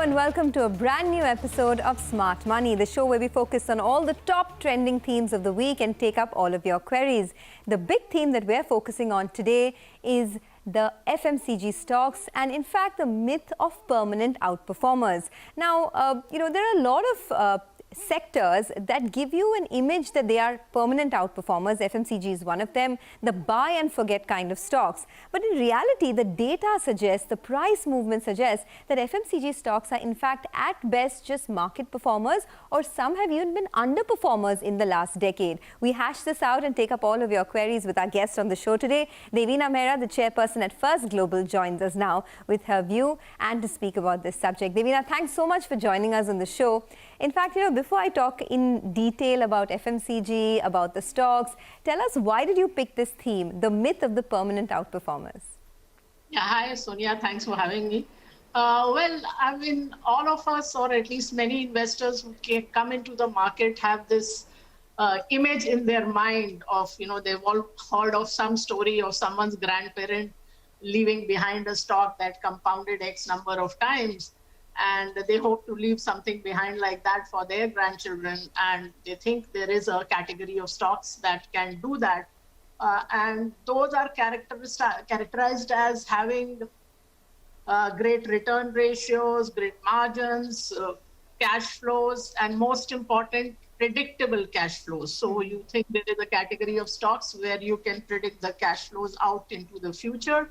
and welcome to a brand new episode of Smart Money, the show where we focus on all the top trending themes of the week and take up all of your queries. The big theme that we're focusing on today is the FMCG stocks and, in fact, the myth of permanent outperformers. Now, there are a lot of sectors that give you an image that they are permanent outperformers. FMCG is one of them, the buy and forget kind of stocks. But in reality, the data suggests, the price movement suggests that FMCG stocks are in fact at best just market performers, or some have even been underperformers in the last decade. We hash this out and take up all of your queries with our guest on the show today. Devina Mehra, the chairperson at First Global, joins us now with her view and to speak about this subject. Devina, thanks so much for joining us on the show. In fact, before I talk in detail about FMCG, about the stocks, tell us, why did you pick this theme, the myth of the permanent outperformers? Yeah, hi, Sonia. Thanks for having me. Well, I mean, all of us, or at least many investors who come into the market, have this image in their mind of, they've all heard of some story of someone's grandparent leaving behind a stock that compounded X number of times. And they hope to leave something behind like that for their grandchildren. And they think there is a category of stocks that can do that. And those are characterized as having great return ratios, great margins, cash flows, and most important, predictable cash flows. So you think there is a category of stocks where you can predict the cash flows out into the future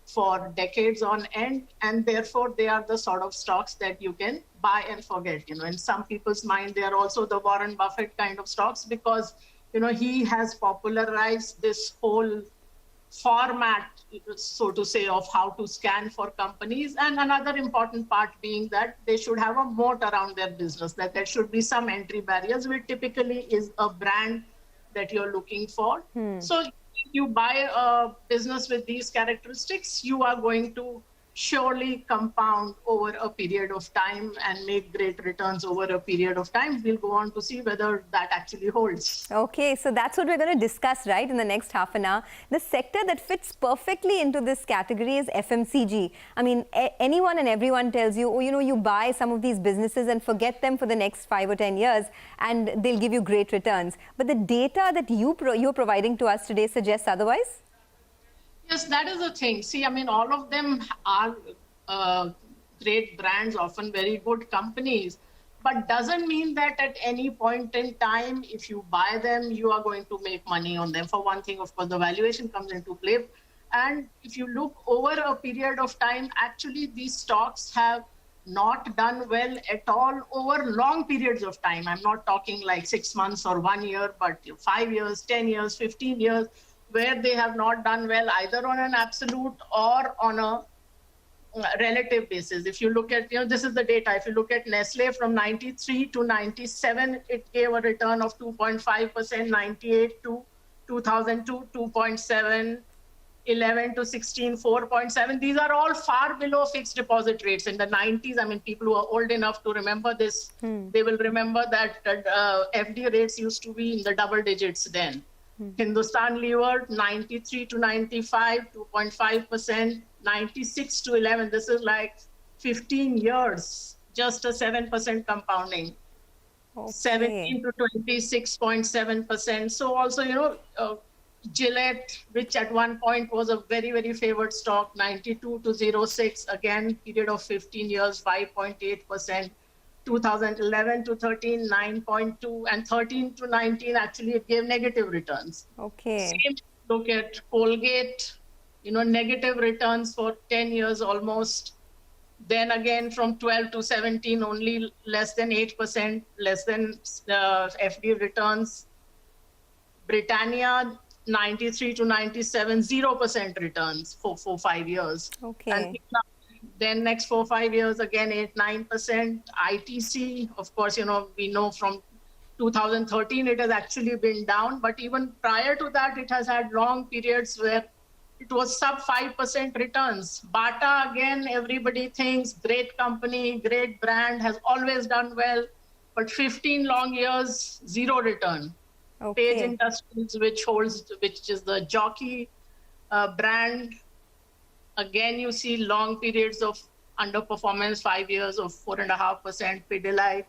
for decades on end, and therefore they are the sort of stocks that you can buy and forget. In some people's mind, they are also the Warren Buffett kind of stocks because, he has popularized this whole format, so to say, of how to scan for companies. And another important part being that they should have a moat around their business, that there should be some entry barriers, which typically is a brand that you're looking for. So you buy a business with these characteristics, you are going to surely compound over a period of time and make great returns over a period of time. We'll go on to see whether that actually holds. Okay, so that's what we're going to discuss, right, in the next half an hour. The sector that fits perfectly into this category is FMCG. I mean, anyone and everyone tells you, you buy some of these businesses and forget them for the next 5 or 10 years and they'll give you great returns. But the data that you're providing to us today suggests otherwise? Yes, that is the thing. See, I mean, all of them are great brands, often very good companies, but doesn't mean that at any point in time, if you buy them, you are going to make money on them. For one thing, of course, the valuation comes into play. And if you look over a period of time, actually, these stocks have not done well at all over long periods of time. I'm not talking like 6 months or 1 year, but 5 years, 10 years, 15 years, where they have not done well either on an absolute or on a relative basis. If you look at, this is the data. If you look at Nestle from 93 to 97, it gave a return of 2.5%, 98 to 2002, 2.7, 11 to 16, 4.7. These are all far below fixed deposit rates. In the 90s, I mean, people who are old enough to remember this, they will remember that FD rates used to be in the double digits then. Hindustan Lever, 93 to 95, 2.5%, 96 to 11. This is like 15 years, just a 7% compounding. Okay. 17 to 26.7%. So also, Gillette, which at one point was a very, very favored stock, 92 to 06, again, period of 15 years, 5.8%. 2011 to 13, 9.2, and 13 to 19, actually it gave negative returns. Okay. Same, look at Colgate, negative returns for 10 years almost. Then again, from 12 to 17, only less than 8%, less than FD returns. Britannia, 93 to 97, 0% returns for 5 years. Okay. And then next 4 or 5 years, again, 8-9%. ITC, of course, we know from 2013, it has actually been down. But even prior to that, it has had long periods where it was sub 5% returns. Bata, again, everybody thinks great company, great brand, has always done well. But 15 long years, 0 return. Okay. Page Industries, which is the jockey brand, again, you see long periods of underperformance, 5 years of 4.5%, Pidilite.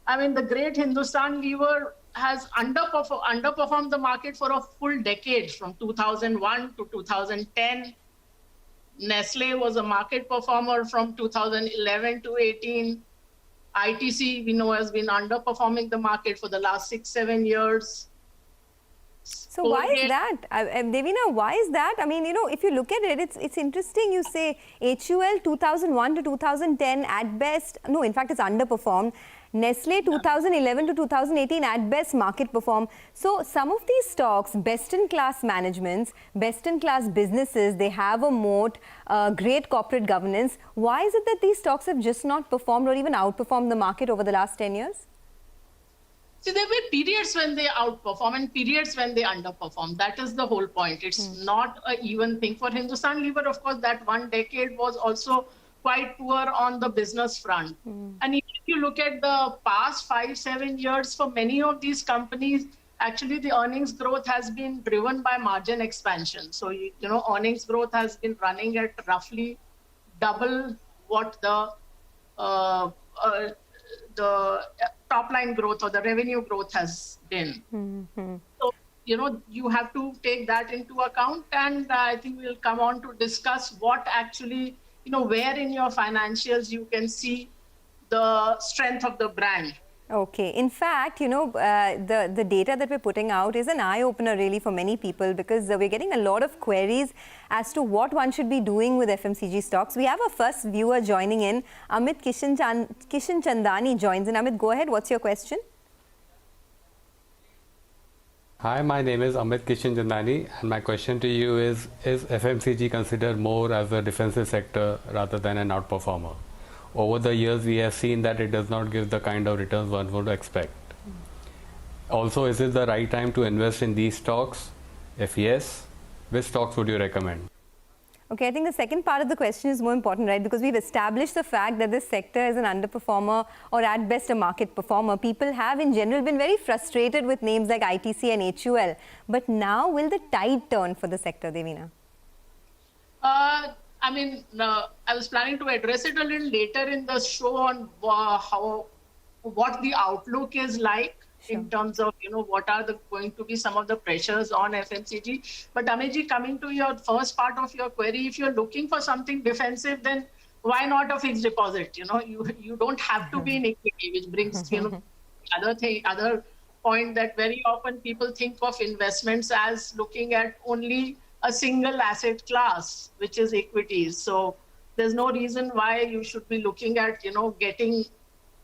I mean, the great Hindustan Lever has underperformed the market for a full decade, from 2001 to 2010. Nestle was a market performer from 2011 to 18. ITC, we know, has been underperforming the market for the last 6-7 years. So why is that? Devina, why is that? I mean, if you look at it, it's interesting. You say HUL 2001 to 2010 at best. No, in fact, it's underperformed. Nestle 2011 to 2018 at best market perform. So some of these stocks, best-in-class managements, best-in-class businesses, they have a moat, great corporate governance. Why is it that these stocks have just not performed or even outperformed the market over the last 10 years? See, there were periods when they outperform and periods when they underperform. That is the whole point. It's not an even thing. For Hindustan Lever, of course, that one decade was also quite poor on the business front. And if you look at the past 5-7 years, for many of these companies, actually the earnings growth has been driven by margin expansion. So, earnings growth has been running at roughly double what the top line growth or the revenue growth has been. So, you have to take that into account. And I think we'll come on to discuss what actually, where in your financials you can see the strength of the brand. Okay. In fact, the data that we're putting out is an eye-opener really for many people, because we're getting a lot of queries as to what one should be doing with FMCG stocks. We have our first viewer joining in. Amit Kishan Chandani joins in. Amit, go ahead. What's your question? Hi, my name is Amit Kishan Chandani, and my question to you is FMCG considered more as a defensive sector rather than an outperformer? Over the years, we have seen that it does not give the kind of returns one would expect. Also, is it the right time to invest in these stocks? If yes, which stocks would you recommend? Okay, I think the second part of the question is more important, right? Because we've established the fact that this sector is an underperformer or at best a market performer. People have in general been very frustrated with names like ITC and HUL. But now, will the tide turn for the sector, Devina? I was planning to address it a little later in the show on what the outlook is like. Sure. In terms of, what are going to be some of the pressures on FMCG. But Amitji, coming to your first part of your query, if you're looking for something defensive, then why not a fixed deposit? You don't have to be in equity, which brings, other point that very often people think of investments as looking at only a single asset class, which is equities. So there's no reason why you should be looking at, getting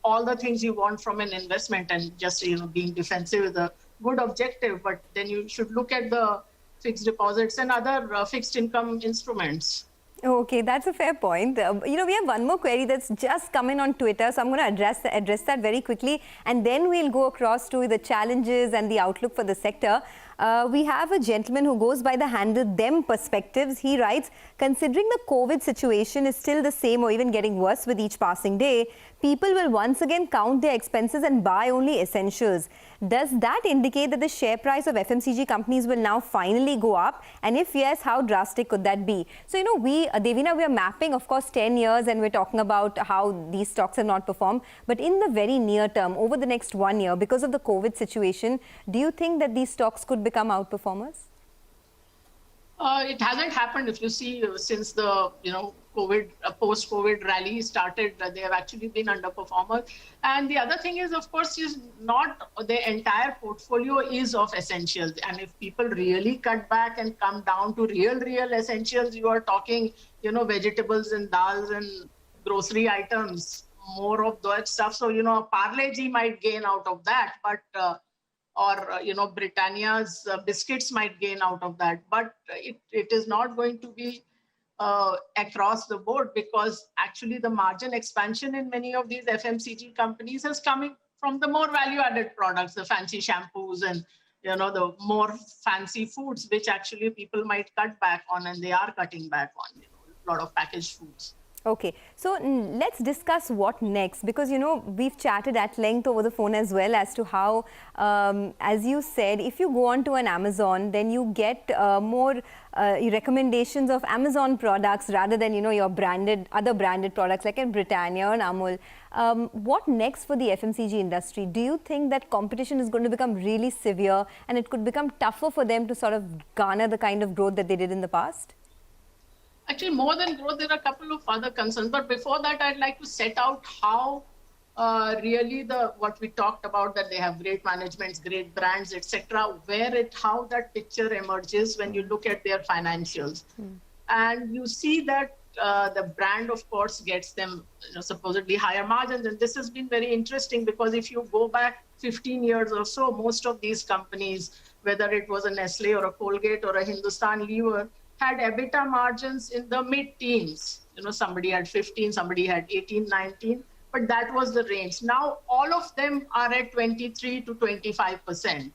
all the things you want from an investment and just, being defensive is a good objective. But then you should look at the fixed deposits and other fixed income instruments. Okay, that's a fair point. We have one more query that's just come in on Twitter, so I'm going to address that very quickly, and then we'll go across to the challenges and the outlook for the sector. We have a gentleman who goes by the handle Them Perspectives. He writes, considering the COVID situation is still the same or even getting worse with each passing day, people will once again count their expenses and buy only essentials. Does that indicate that the share price of FMCG companies will now finally go up? And if yes, how drastic could that be? So, Devina, we are mapping, of course, 10 years and we're talking about how these stocks have not performed. But in the very near term, over the next 1 year, because of the COVID situation, do you think that these stocks could become outperformers? It hasn't happened. If you see, since the post-COVID rally started, they have actually been underperformers. And the other thing is, of course, is not the entire portfolio is of essentials. And if people really cut back and come down to real essentials, you are talking, vegetables and dals and grocery items, more of that stuff. So, Parle-G might gain out of that, but Britannia's biscuits might gain out of that, but it is not going to be across the board, because actually the margin expansion in many of these FMCG companies is coming from the more value-added products, the fancy shampoos and the more fancy foods, which actually people might cut back on, and they are cutting back on a lot of packaged foods. Okay, so let's discuss what next, because we've chatted at length over the phone as well as to how, as you said, if you go on to an Amazon, then you get more recommendations of Amazon products rather than your other branded products like in Britannia and Amul. What next for the FMCG industry? Do you think that competition is going to become really severe and it could become tougher for them to sort of garner the kind of growth that they did in the past? Actually, more than growth, there are a couple of other concerns. But before that, I'd like to set out how really what we talked about, that they have great managements, great brands, etc., how that picture emerges when you look at their financials. And you see that the brand, of course, gets them supposedly higher margins. And this has been very interesting because if you go back 15 years or so, most of these companies, whether it was a Nestle or a Colgate or a Hindustan Lever, had EBITDA margins in the mid-teens. Somebody had 15, somebody had 18, 19, but that was the range. Now, all of them are at 23 to 25%,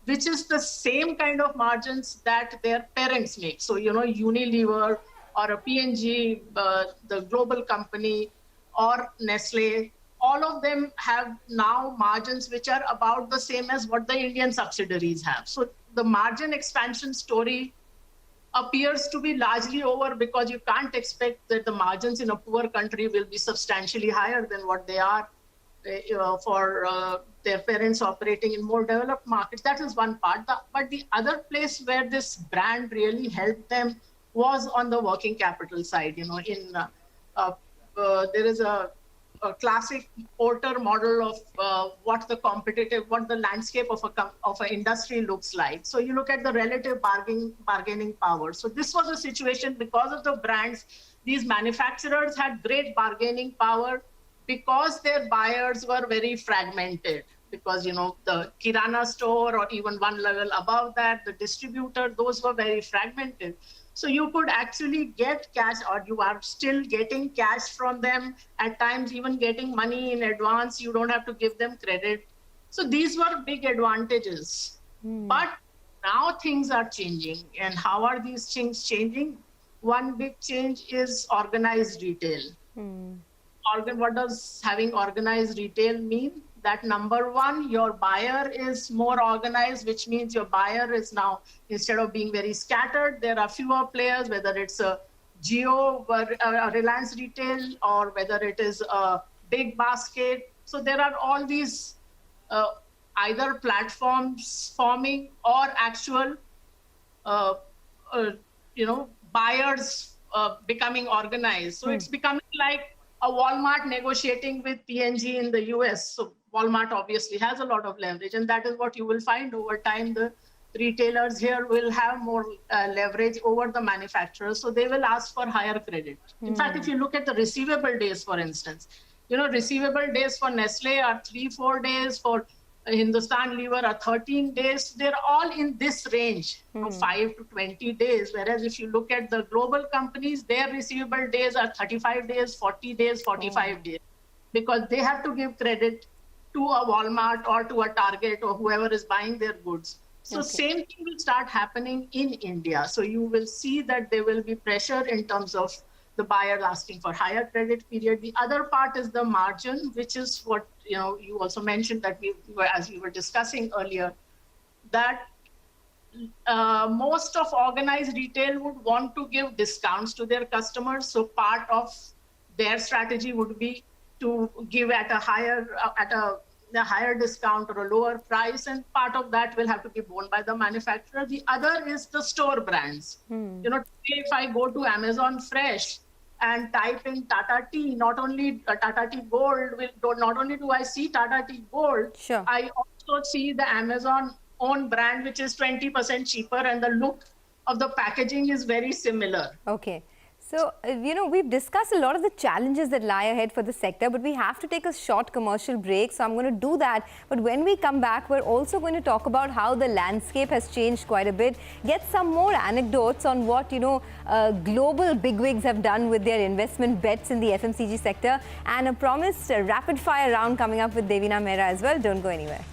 which is the same kind of margins that their parents make. So, Unilever or a P&G, the global company, or Nestle, all of them have now margins which are about the same as what the Indian subsidiaries have. So the margin expansion story appears to be largely over, because you can't expect that the margins in a poor country will be substantially higher than what they are for their parents operating in more developed markets. That is one part. But the other place where this brand really helped them was on the working capital side. There is a classic Porter model of what the landscape of an industry looks like. So you look at the relative bargaining power. So this was a situation because of the brands. These manufacturers had great bargaining power because their buyers were very fragmented. Because the Kirana store, or even one level above that, the distributor, those were very fragmented. So you could actually get cash, or you are still getting cash from them, at times even getting money in advance. You don't have to give them credit. So these were big advantages. But now things are changing. And how are these things changing? One big change is organized retail. What does having organized retail mean? That number one, your buyer is more organized, which means your buyer is now, instead of being very scattered, there are fewer players, whether it's a Jio, a Reliance Retail, or whether it is a big basket. So there are all these either platforms forming or actual, buyers becoming organized. So it's becoming like a Walmart negotiating with P&G in the US. So Walmart obviously has a lot of leverage, and that is what you will find over time. The retailers here will have more leverage over the manufacturers, so they will ask for higher credit. In fact, if you look at the receivable days, for instance, receivable days for Nestle are 3-4 days, for Hindustan Lever are 13 days. They're all in this range, 5 to 20 days. Whereas if you look at the global companies, their receivable days are 35 days, 40 days, 45 days, because they have to give credit to a Walmart or to a Target or whoever is buying their goods. So same thing will start happening in India. So you will see that there will be pressure in terms of the buyer asking for higher credit period. The other part is the margin, which is what you also mentioned, that as we were discussing earlier, that most of organized retail would want to give discounts to their customers. So part of their strategy would be to give at a higher discount or a lower price, and part of that will have to be borne by the manufacturer. The other is the store brands. Today if I go to Amazon Fresh and type in Tata Tea, not only Tata Tea Gold, not only do I see Tata Tea Gold, I also see the Amazon own brand, which is 20% cheaper, and the look of the packaging is very similar. Okay. So, we've discussed a lot of the challenges that lie ahead for the sector, but we have to take a short commercial break. So I'm going to do that. But when we come back, we're also going to talk about how the landscape has changed quite a bit, get some more anecdotes on what, global bigwigs have done with their investment bets in the FMCG sector, and a promised rapid fire round coming up with Devina Mehra as well. Don't go anywhere.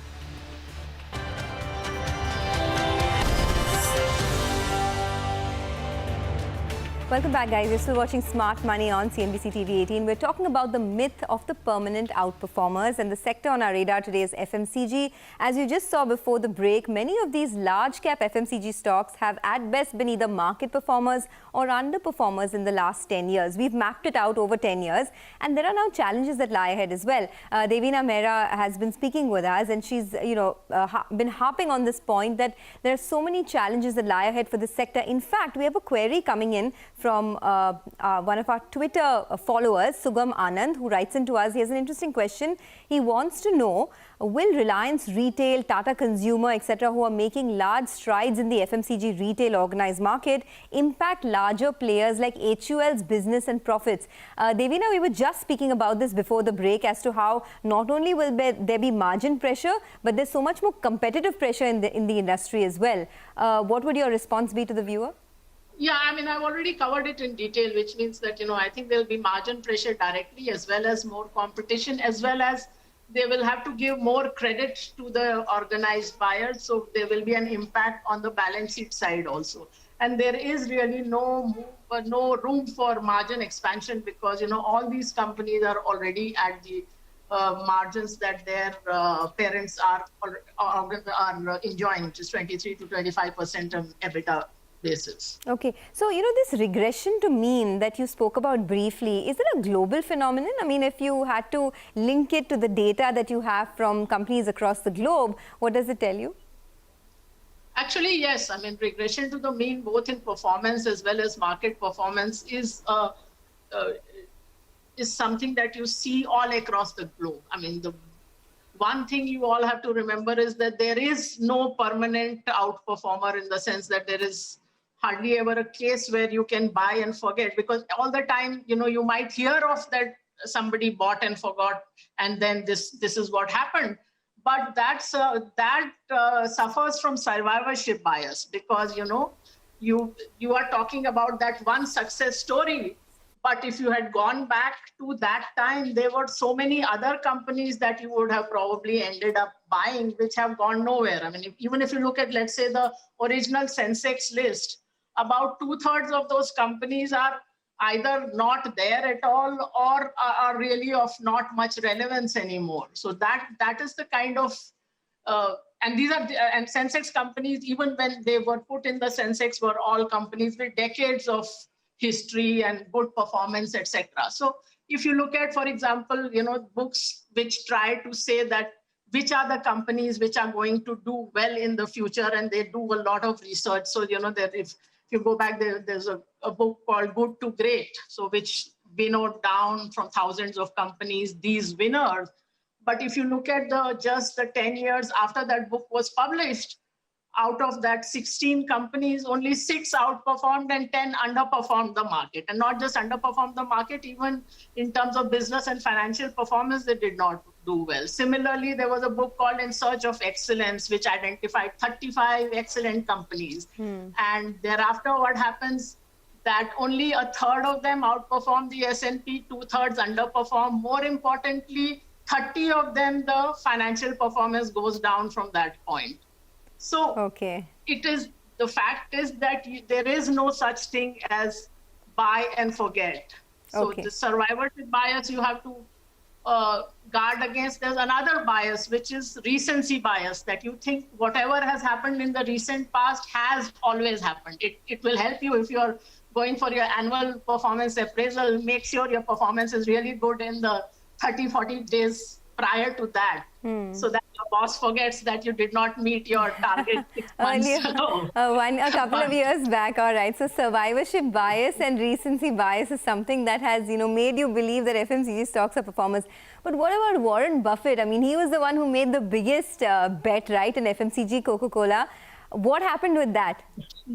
Welcome back, guys. You're still watching Smart Money on CNBC TV 18. We're talking about the myth of the permanent outperformers, and the sector on our radar today is FMCG. As you just saw before the break, many of these large cap FMCG stocks have at best been either market performers or underperformers in the last 10 years. We've mapped it out over 10 years, and there are now challenges that lie ahead as well. Devina Mehra has been speaking with us, and she's been harping on this point that there are so many challenges that lie ahead for this sector. In fact, we have a query coming in from one of our Twitter followers, Sugam Anand, who writes into us. He has an interesting question. He wants to know, will Reliance Retail, Tata Consumer, etc., who are making large strides in the FMCG retail organized market, impact larger players like HUL's business and profits? Devina, we were just speaking about this before the break as to how not only will there be margin pressure, but there's so much more competitive pressure in the industry as well. What would your response be to the viewer? Yeah, I mean, I've already covered it in detail, which means that, I think there'll be margin pressure directly, as well as more competition, as well as they will have to give more credit to the organized buyers. So there will be an impact on the balance sheet side also. And there is really no room for margin expansion because, all these companies are already at the margins that their parents are enjoying, which is 23 to 25% of EBITDA basis. Okay, so this regression to mean that you spoke about briefly, is it a global phenomenon? I mean, if you had to link it to the data that you have from companies across the globe, what does it tell you? Actually, yes. I mean, regression to the mean, both in performance as well as market performance, is something that you see all across the globe. I mean, the one thing you all have to remember is that there is no permanent outperformer, in the sense that there is hardly ever a case where you can buy and forget, because all the time, you might hear of that somebody bought and forgot, and then this is what happened. But that suffers from survivorship bias, because, you are talking about that one success story. But if you had gone back to that time, there were so many other companies that you would have probably ended up buying, which have gone nowhere. I mean, even if you look at, let's say, the original Sensex list, about 2/3 of those companies are either not there at all or are really of not much relevance anymore. So that is the kind of, and these are, and Sensex companies, even when they were put in the Sensex, were all companies with decades of history and good performance, etc. So if you look at, for example, books which try to say that which are the companies which are going to do well in the future, and they do a lot of research. So, that if you go back, there's a book called Good to Great, so which winnowed down from thousands of companies these winners. But if you look at just the 10 years after that book was published, out of that 16 companies, only 6 outperformed and 10 underperformed the market. And not just underperformed the market, even in terms of business and financial performance, they did not do well. Similarly, there was a book called In Search of Excellence, which identified 35 excellent companies. And thereafter, what happens, that only 1/3 of them outperformed the S&P, 2/3 underperformed. More importantly, 30 of them, the financial performance goes down from that point. So the fact is that there is no such thing as buy and forget. So the survivorship bias you have to guard against. There's another bias, which is recency bias, that you think whatever has happened in the recent past has always happened. It will help you if you're going for your annual performance appraisal. Make sure your performance is really good in the 30-40 days prior to that, so that your boss forgets that you did not meet your target 6 months ago. A couple of years back. All right. So survivorship bias and recency bias is something that has, made you believe that FMCG stocks are performers. But what about Warren Buffett? I mean, he was the one who made the biggest bet, right, in FMCG, Coca-Cola. What happened with that?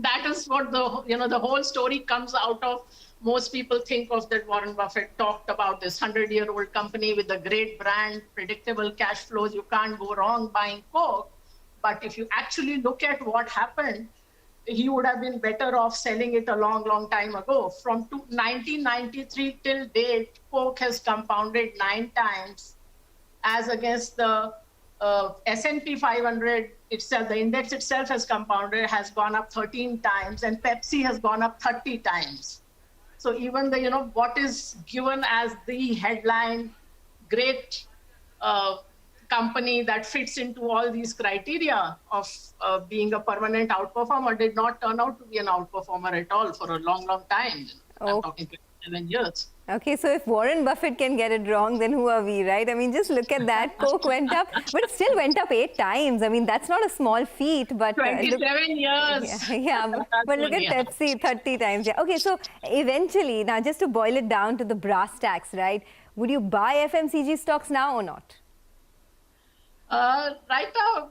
That is what the whole story comes out of. Most people think of that Warren Buffett talked about this 100-year-old company with a great brand, predictable cash flows. You can't go wrong buying Coke. But if you actually look at what happened, he would have been better off selling it a long, long time ago. From 1993 till date, Coke has compounded 9 times, as against the S&P 500 itself, the index itself has compounded, has gone up 13 times, and Pepsi has gone up 30 times. So even the, what is given as the headline, great company that fits into all these criteria of being a permanent outperformer did not turn out to be an outperformer at all for a long, long time. I'm talking 27 years. Okay, so if Warren Buffett can get it wrong, then who are we, right? I mean, just look at that. Coke went up, but it still went up 8 times. I mean, that's not a small feat, but... 27 years. Yeah, but look at Pepsi, 30 times. Yeah. Okay, so eventually, now just to boil it down to the brass tacks, right? Would you buy FMCG stocks now or not? Right now,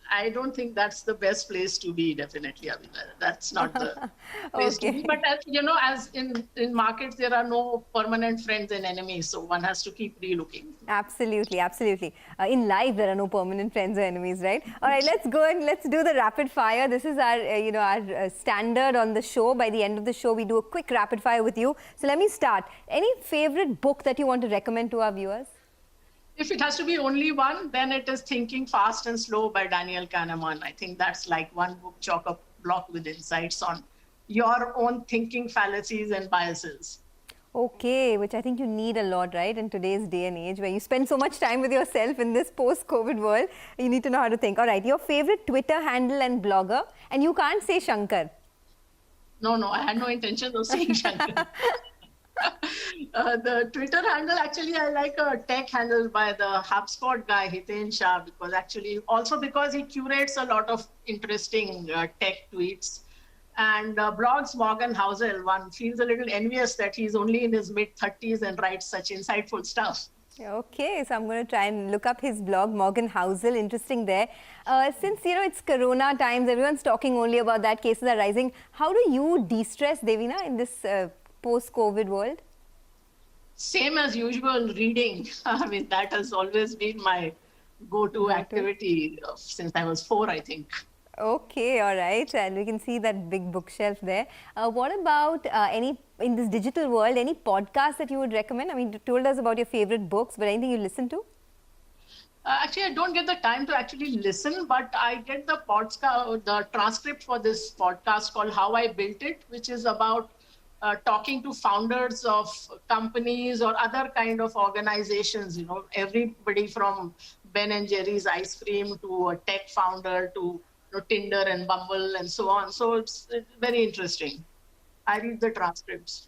I don't think that's the best place to be, definitely. I mean, that's not the place to be. But as in markets, there are no permanent friends and enemies, so one has to keep relooking. Absolutely, absolutely. In life, there are no permanent friends or enemies, right? All right, let's go and let's do the rapid fire. This is our, our standard on the show. By the end of the show, we do a quick rapid fire with you. So let me start. Any favorite book that you want to recommend to our viewers? If it has to be only one, then it is Thinking Fast and Slow by Daniel Kahneman. I think that's like one book chock-a-block with insights on your own thinking fallacies and biases. Okay, which I think you need a lot, right, in today's day and age where you spend so much time with yourself in this post-COVID world. You need to know how to think. All right, your favorite Twitter handle and blogger, and you can't say Shankar. No, I had no intention of saying Shankar. The Twitter handle, actually, I like a tech handle by the HubSpot guy, Hiten Shah, because he curates a lot of interesting tech tweets. And blogs Morgan Housel, one feels a little envious that he's only in his mid-30s and writes such insightful stuff. Okay, so I'm going to try and look up his blog, Morgan Housel. Interesting there. Since, it's Corona times, everyone's talking only about that, cases are rising. How do you de-stress, Devina, in this post-COVID world? Same as usual, reading. I mean, that has always been my go-to activity since I was 4, I think. Okay, all right. And we can see that big bookshelf there. What about in this digital world, any podcast that you would recommend? I mean, you told us about your favorite books, but anything you listen to? Actually, I don't get the time to actually listen, but I get the podcast, the transcript for this podcast called How I Built It, which is about talking to founders of companies or other kind of organizations, everybody from Ben and Jerry's ice cream to a tech founder to Tinder and Bumble and so on. So it's very interesting. I read the transcripts.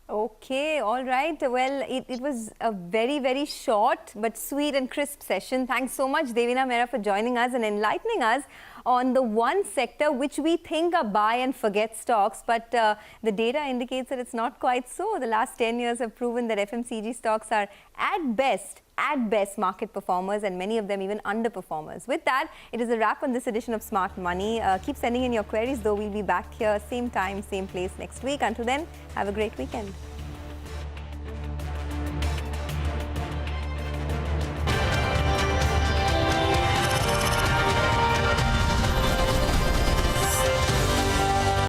Okay, all right. Well, it was a very, very short but sweet and crisp session. Thanks so much, Devina Mehra, for joining us and enlightening us on the one sector which we think are buy and forget stocks, but the data indicates that it's not quite so. The last 10 years have proven that FMCG stocks are at best market performers, and many of them even underperformers. With that, it is a wrap on this edition of Smart Money. Keep sending in your queries, though. We'll be back here same time, same place next week. Until then, have a great weekend.